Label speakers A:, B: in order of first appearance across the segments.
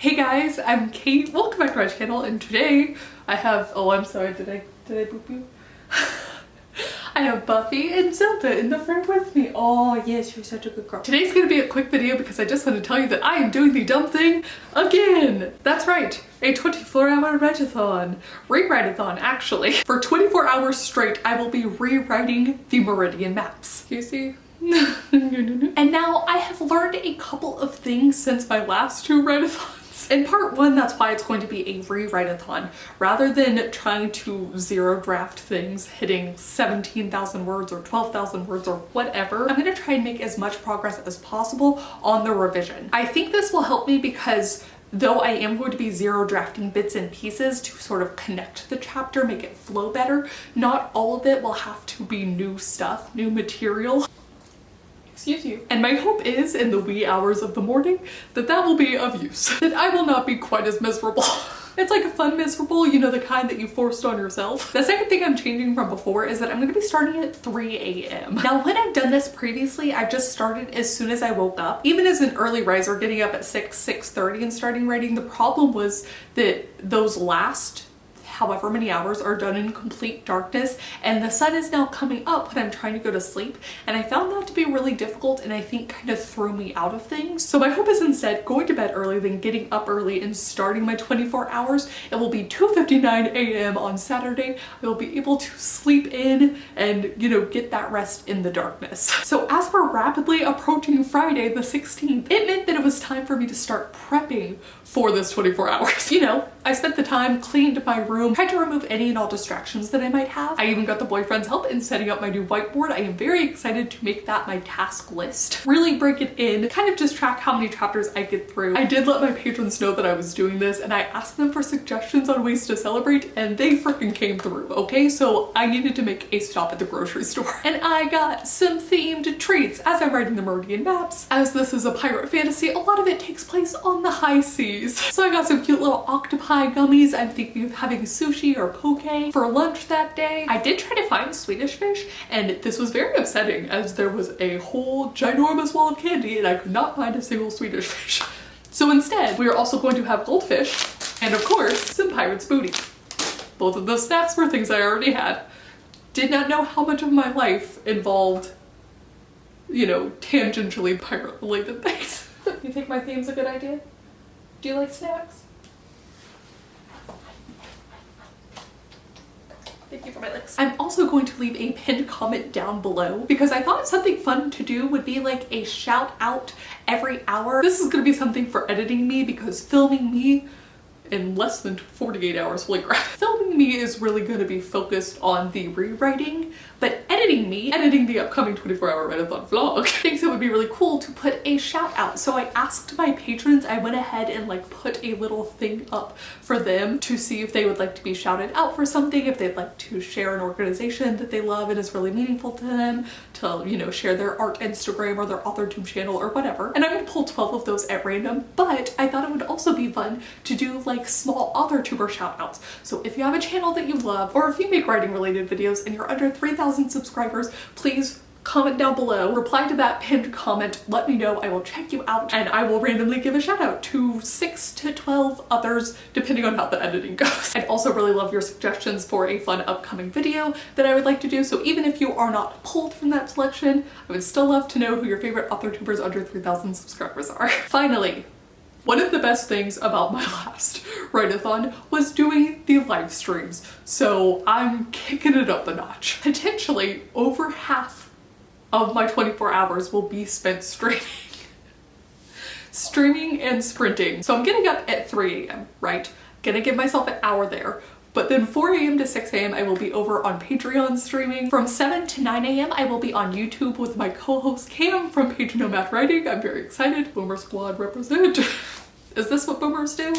A: Hey guys, I'm Kate. Welcome back to my channel, and today I have, oh I'm sorry, did I boop you? I have Buffy and Zelda in the front with me. Oh yes, you're such a good girl. Today's gonna be a quick video because I just want to tell you that I am doing the dumb thing again. That's right, a 24-hour write-a-thon. Rewrite-a-thon, actually. For 24 hours straight, I will be rewriting the Meridian maps. You see? And now I have learned a couple of things since my last two write-a-thons. In part one, that's why it's going to be a rewrite-a-thon. Rather than trying to zero draft things, hitting 17,000 words or 12,000 words or whatever, I'm gonna try and make as much progress as possible on the revision. I think this will help me because though I am going to be zero drafting bits and pieces to sort of connect the chapter, make it flow better, not all of it will have to be new stuff, new material. Excuse you. And my hope is, in the wee hours of the morning, that that will be of use. That I will not be quite as miserable. It's like a fun miserable, you know, the kind that you forced on yourself. The second thing I'm changing from before is that I'm gonna be starting at 3 a.m. Now, when I've done this previously, I've just started as soon as I woke up. Even as an early riser, getting up at 6:30 and starting writing, the problem was that those last however many hours are done in complete darkness, and the sun is now coming up when I'm trying to go to sleep, and I found that to be really difficult and I think kind of threw me out of things. So my hope is instead going to bed early, then getting up early and starting my 24 hours. It will be 2:59 a.m. on Saturday. I will be able to sleep in and, you know, get that rest in the darkness. So as we're rapidly approaching Friday the 16th, it meant that it was time for me to start prepping for this 24 hours. You know, I spent the time, cleaned my room, tried to remove any and all distractions that I might have. I even got the boyfriend's help in setting up my new whiteboard. I am very excited to make that my task list. Really break it in, kind of just track how many chapters I get through. I did let my patrons know that I was doing this, and I asked them for suggestions on ways to celebrate, and they freaking came through, okay? So I needed to make a stop at the grocery store. And I got some themed treats as I'm writing the Meridian maps. As this is a pirate fantasy, a lot of it takes place on the high seas. So I got some cute little octopi gummies. I'm thinking of having sushi or poke for lunch that day. I did try to find Swedish fish, and this was very upsetting as there was a whole ginormous wall of candy and I could not find a single Swedish fish. So instead, we are also going to have goldfish and, of course, some pirate's booty. Both of those snacks were things I already had. Did not know how much of my life involved, you know, tangentially pirate-related things. You think my theme's a good idea? Do you like snacks? Thank you for my licks. I'm also going to leave a pinned comment down below because I thought something fun to do would be like a shout out every hour. This is gonna be something for editing me because filming me in less than 48 hours, holy crap. Filming me is really gonna be focused on the rewriting, but editing the upcoming 24-hour write-a-thon vlog, thinks it would be really cool to put a shout out. So I asked my patrons, I went ahead and like put a little thing up for them to see if they would like to be shouted out for something, if they'd like to share an organization that they love and is really meaningful to them, to, you know, share their art Instagram or their AuthorTube channel or whatever. And I'm gonna pull 12 of those at random, but I thought it would also be fun to do like small AuthorTuber shout outs. So if you have a channel that you love, or if you make writing related videos and you're under 3,000 subscribers, please comment down below, reply to that pinned comment, let me know, I will check you out, and I will randomly give a shout out to 6 to 12 others, depending on how the editing goes. I'd also really love your suggestions for a fun upcoming video that I would like to do, so even if you are not pulled from that selection, I would still love to know who your favorite AuthorTubers under 3,000 subscribers are. Finally, one of the best things about my last write-a-thon was doing the live streams. So I'm kicking it up a notch. Potentially over half of my 24 hours will be spent streaming. Streaming and sprinting. So I'm getting up at 3 a.m., right? Gonna give myself an hour there. But then 4 a.m. to 6 a.m. I will be over on Patreon streaming. From 7 to 9 a.m. I will be on YouTube with my co-host Cam from Page Nomad Writing. I'm very excited. Boomer Squad represent. Is this what boomers do?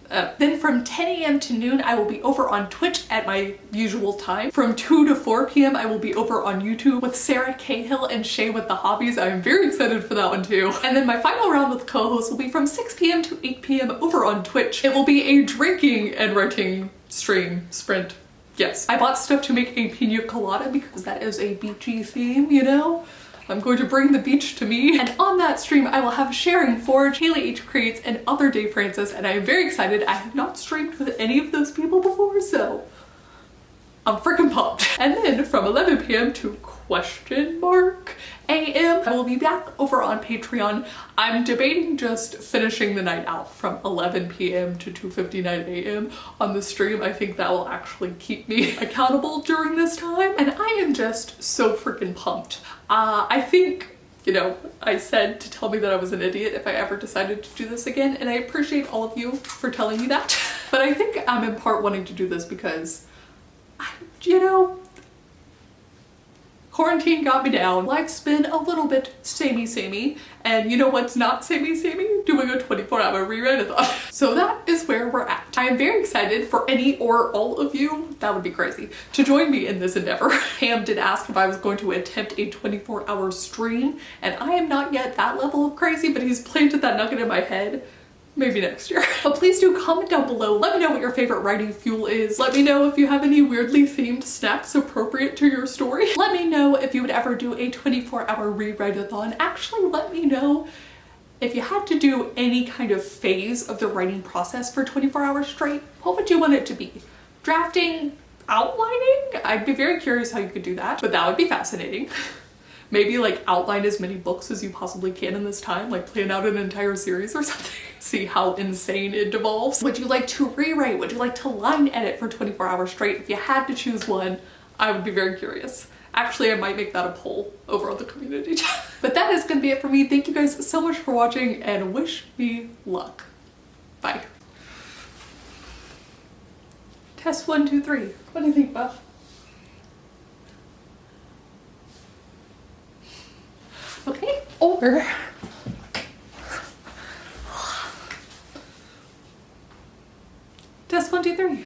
A: Then from 10 a.m. to noon, I will be over on Twitch at my usual time. From 2 to 4 p.m. I will be over on YouTube with Sarah Cahill and Shay with the Hobbies. I am very excited for that one too. And then my final round with co-hosts will be from 6 p.m. to 8 p.m. over on Twitch. It will be a drinking and writing stream sprint. Yes, I bought stuff to make a pina colada because that is a beachy theme, you know? I'm going to bring the beach to me. And on that stream, I will have Sharing Forge, Haley H Creates, and other Dave Francis. And I am very excited. I have not streamed with any of those people before, so I'm freaking pumped. And then from 11 p.m. to AM, I will be back over on Patreon. I'm debating just finishing the night out from 11 p.m. to 2:59 a.m. on the stream. I think that will actually keep me accountable during this time. And I am just so freaking pumped. I think, you know, I said to tell me that I was an idiot if I ever decided to do this again, and I appreciate all of you for telling me that. But I think I'm in part wanting to do this because, you know, quarantine got me down. Life's been a little bit samey, and you know what's not samey? Doing a 24-hour rewrite-a-thon. So that is where we're at. I am very excited for any or all of you, that would be crazy, to join me in this endeavor. Pam did ask if I was going to attempt a 24-hour stream, and I am not yet that level of crazy, but he's planted that nugget in my head. Maybe next year. But please do comment down below. Let me know what your favorite writing fuel is. Let me know if you have any weirdly themed snacks appropriate to your story. Let me know if you would ever do a 24-hour rewrite-a-thon. Actually, let me know if you had to do any kind of phase of the writing process for 24 hours straight. What would you want it to be? Drafting? Outlining? I'd be very curious how you could do that, but that would be fascinating. Maybe like outline as many books as you possibly can in this time, like plan out an entire series or something. See how insane it devolves. Would you like to rewrite? Would you like to line edit for 24 hours straight? If you had to choose one, I would be very curious. Actually, I might make that a poll over on the community chat. But that is gonna be it for me. Thank you guys so much for watching and wish me luck. Bye. Test 1, 2, 3. What do you think, Buff? Okay, or test 1, 2, 3.